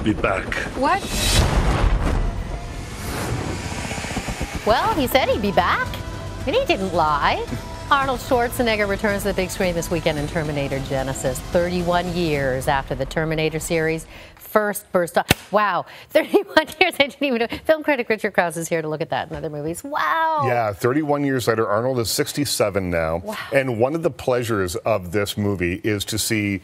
be back. What? Well, he said he'd be back, and he didn't lie. Arnold Schwarzenegger returns to the big screen this weekend in Terminator Genisys, 31 years after the Terminator series first burst off. Wow, 31 years, I didn't even know. Film critic Richard Krause is here to look at that and other movies. Wow. Yeah, 31 years later, Arnold is 67 now. Wow. And one of the pleasures of this movie is to see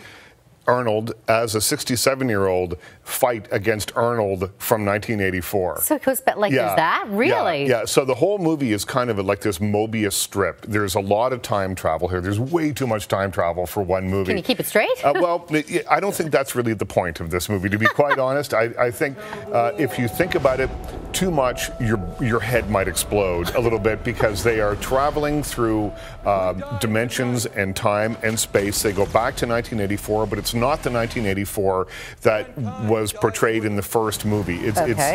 Arnold, as a 67-year-old, fight against Arnold from 1984. So it goes back, like, there's that? Really? Yeah, so the whole movie is kind of like this Mobius strip. There's a lot of time travel here. There's way too much time travel for one movie. Can you keep it straight? Well, I don't think that's really the point of this movie, to be quite honest. I think if you think about it too much, your head might explode a little bit, because they are traveling through dimensions and time and space. They go back to 1984, but it's not the 1984 that was portrayed in the first movie.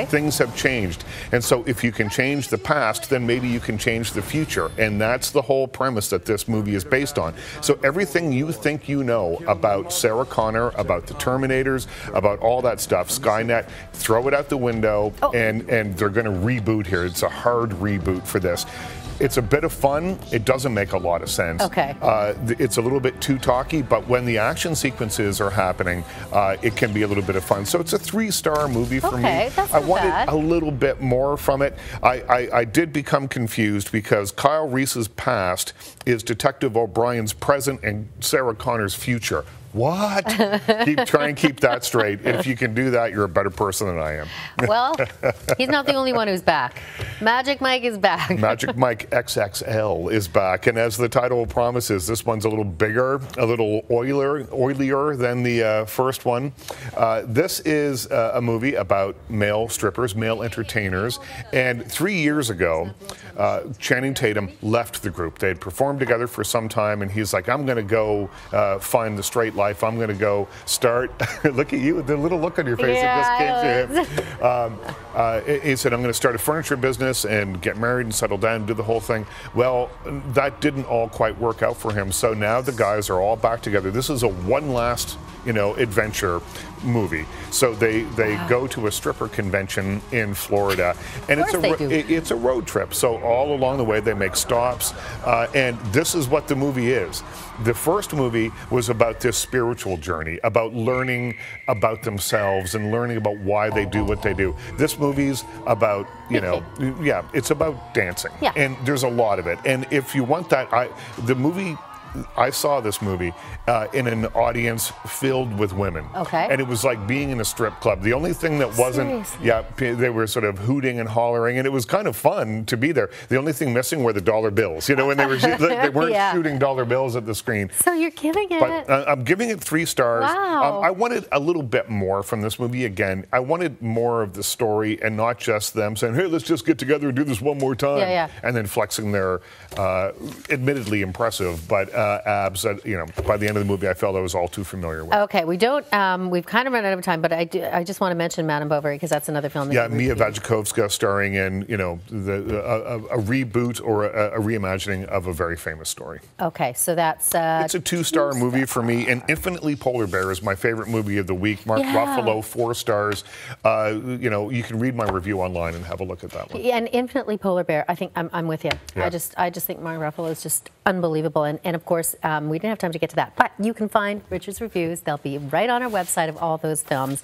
Things have changed. And so if you can change the past, then maybe you can change the future. And that's the whole premise that this movie is based on. So everything you think you know about Sarah Connor, about the Terminators, about all that stuff, Skynet, throw it out the window, and they're going to reboot here. It's a hard reboot for this. It's a bit of fun. It doesn't make a lot of sense. Okay. It's a little bit too talky, but when the action sequences are happening, it can be a little bit of fun. So it's a 3-star movie for me. That's I not wanted bad. a little bit more from it. I did become confused, because Kyle Reese's past is Detective O'Brien's present and Sarah Connor's future. What? Try and keep that straight. If you can do that, you're a better person than I am. Well, he's not the only one who's back. Magic Mike is back. Magic Mike XXL is back, and as the title promises, this one's a little bigger, a little oilier than the first one. This is a movie about male strippers, male entertainers, and 3 years ago, Channing Tatum left the group. They had performed together for some time, and he's like, I'm going to go find the straight life. I'm going to go start. Look at you, the little look on your face. Yeah, He said, I'm going to start a furniture business and get married and settle down and do the whole thing. Well, that didn't all quite work out for him. So now the guys are all back together. This is a one last, adventure movie. So they go to a stripper convention in Florida, and it's a road trip. So all along the way they make stops, and this is what the movie is. The first movie was about this spiritual journey, about learning about themselves and learning about why they do what they do. This movie's about, it's about dancing. Yeah. And there's a lot of it. And if you want that, I saw this movie in an audience filled with women. Okay. And it was like being in a strip club. The only thing that wasn't, they were sort of hooting and hollering, and it was kind of fun to be there. The only thing missing were the dollar bills, when they weren't shooting dollar bills at the screen. So you're giving it. But I'm giving it 3 stars. Wow. I wanted a little bit more from this movie. Again, I wanted more of the story and not just them saying, hey, let's just get together and do this one more time. And then flexing their admittedly impressive, but abs that, by the end of the movie, I felt I was all too familiar with. Okay, we've kind of run out of time, but I just want to mention Madame Bovary, because that's another film. That Mia Wasikowska starring in, a reboot or a reimagining of a very famous story. Okay, so that's... it's a 2-star movie for me, and Infinitely Polar Bear is my favorite movie of the week. Mark Ruffalo, 4 stars. You can read my review online and have a look at that one. And Infinitely Polar Bear, I think I'm with you. Yeah. I just think Mark Ruffalo is just unbelievable, and of course, we didn't have time to get to that, but you can find Richard's reviews. They'll be right on our website of all those films.